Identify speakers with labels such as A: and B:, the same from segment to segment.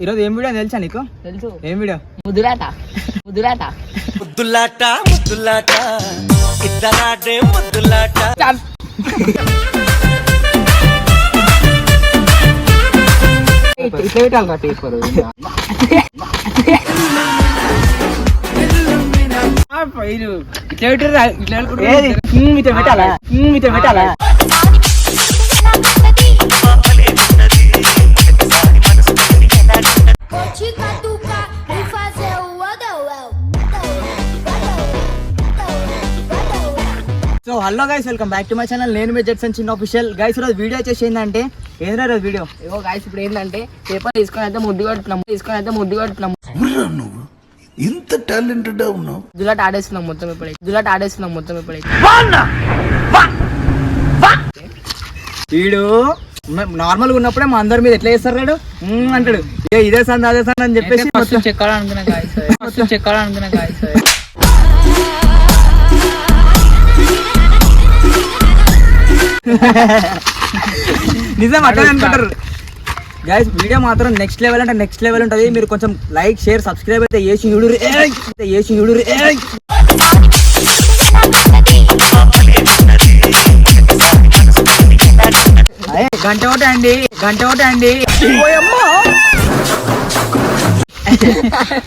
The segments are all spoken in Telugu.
A: ఈరోజు ఏం వీడియో తెలుసా నీకు?
B: తెలుసు.
A: ఏం వీడియో?
B: ముద్దులాట ముద్దులాట
C: ముద్దులాట ముద్దులాట ఇద్దరాడే ముద్దులాట.
A: ఇట్లా పెట్టాలి రా పేపర్. ఇట్లా పెట్టాలా? ఇట్లా పెట్టాలా? So hello guys, welcome back to my channel. నేను మీ జెట్సన్ చిన్న ఆఫీషియల్. గైస్ ఈరోజు వీడియో వచ్చేసి ఏంటంటే, ఏంద్రా ఈరోజు వీడియో?
B: ఏవో గాయస్ ఇప్పుడు ఏంటంటే పేపర్ తీసుకొని అయితే ముద్దు కడుతున్నాం.
D: నువ్వు ఇంత టాలెంటెడ్ ఉన్నావు.
B: ముద్దులాట ఆడేస్తున్నాం మొత్తం ఇప్పుడైతే.
A: వీడు నార్మల్ గా ఉన్నప్పుడే మా అందరి మీద ఎట్లా చేస్తారు రాడు అంటాడు. ఇదే సంద అదే సంద అని చెప్పేసి
B: చెక్కాలనుకున్నా గాయస్.
A: నిజం అట్లా అనుకుంటారు గైస్. వీడియో మాత్రం నెక్స్ట్ లెవెల్ అంటే నెక్స్ట్ లెవెల్ ఉంటుంది. మీరు కొంచెం లైక్ షేర్ సబ్స్క్రైబ్ అయితే చేసి చూడురు. గంట ఒకటే అండి.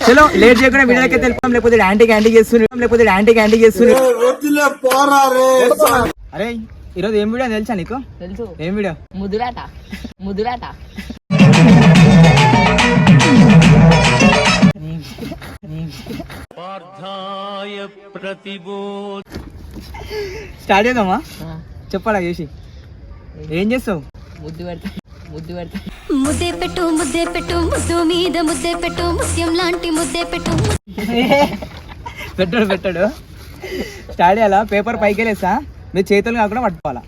A: చలో లేట్ చేయకుండా వీడియోకి తెలుపుతాం. లేకపోతే యాంటీ చేస్తున్నాం. అరే ఈరోజు ఏం వీడియో తెలుసా నీకు?
B: తెలుసు.
A: ఏం వీడియో?
B: ముద్దులాట
A: స్టార్ట్ చేద్దామా? చెప్పాలా చేసి ఏం చేస్తావు?
B: ముద్దు పెడతా
E: ముద్దే పెట్టు ముద్దు మీద ముద్దే పెట్టు ముత్యం లాంటి ముద్దే పెట్టు.
A: పెట్టాడు స్టార్ట్ చేయాలా? పేపర్ పైకి వెళ్ళేస్తా, మీరు చేతులు కాకుండా పట్టుకోవాలా.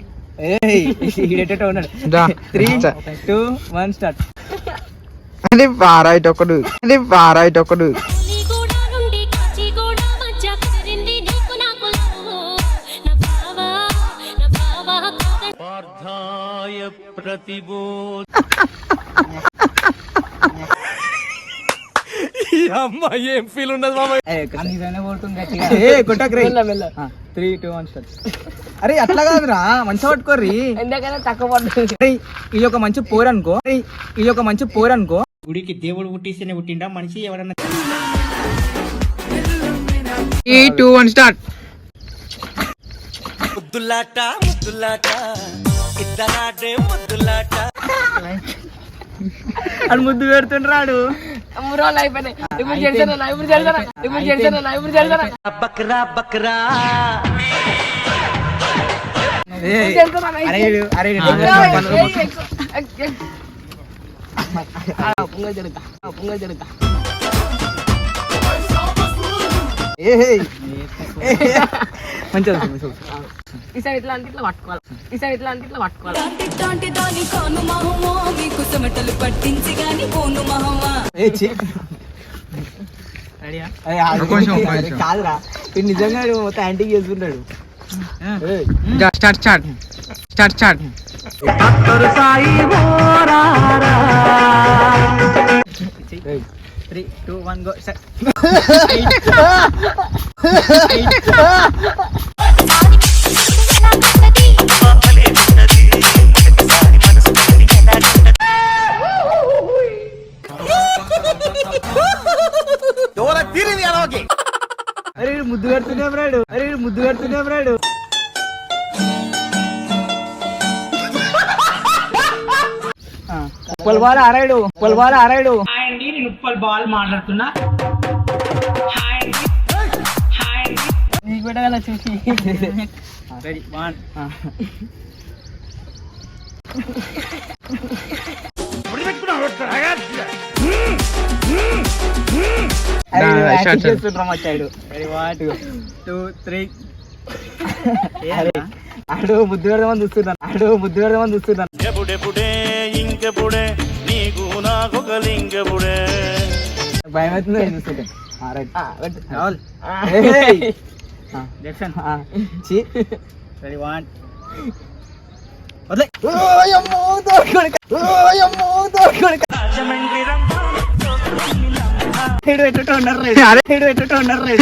A: ఉన్నాడు. 3, 2, 1 స్టార్ట్.
F: అని వారాయిట్ ఒకడు
C: ఏం ఫీల్ ఉండదు మామ.
A: 3, 2, 1 స్టార్ట్. అరే అట్లా కాదురా, మంచిగా పట్టుకోర్రి.
B: ఎందుకైనా తక్కువ పడుతుంది.
A: ఇది ఒక మంచి పోర్ అనుకో. గుడికి దేవుడు పుట్టిస్తేనే పుట్టిండా మనిషి ఎవరన్నా.
F: 3, 2, 1 స్టార్ట్.
C: ముద్దులాట ఇద్దరాడే ముద్దులాట.
A: అని ముద్దు పెడుతుండ్రాడు.
B: 3 రోజులు అయిపోయినాయి. ఇప్పుడు చేస్తాను.
C: బక్రా బక్రా
B: పొంగ జరుగుతా. ఈసారి ఇట్లా అంటే ఇట్లా పట్టుకోవాలి.
A: కాదురా, నిజంగా మొత్తం యాంటీ చేస్తుంటాడు.
F: స్టార్ట్.
A: 3, 2, 1 గో. అరే ముద్దు పెడుతున్నాం రాడు. ఉప్పల్ బాల్ ఆరాడు. నేను ఉప్పల్ బాల్ మాట్లాడుతున్నా. నీకు పెట్టగల చూసి. రెడీ 1. వచ్చాడు. 1, 2, 3. ఆడు ముద్దు పెడదామని చూస్తున్నాను. భయం అవుతుంది చూస్తుంటే. రెడీ 1. వదిలే. ఓయమ్మో, దోడుకోడుక. ఓయమ్మో, దోడుకోడుక. ఈడు ఎట్టుటో ఉన్నారు రే. ఈడు ఎట్టుటో ఉన్నారు రే.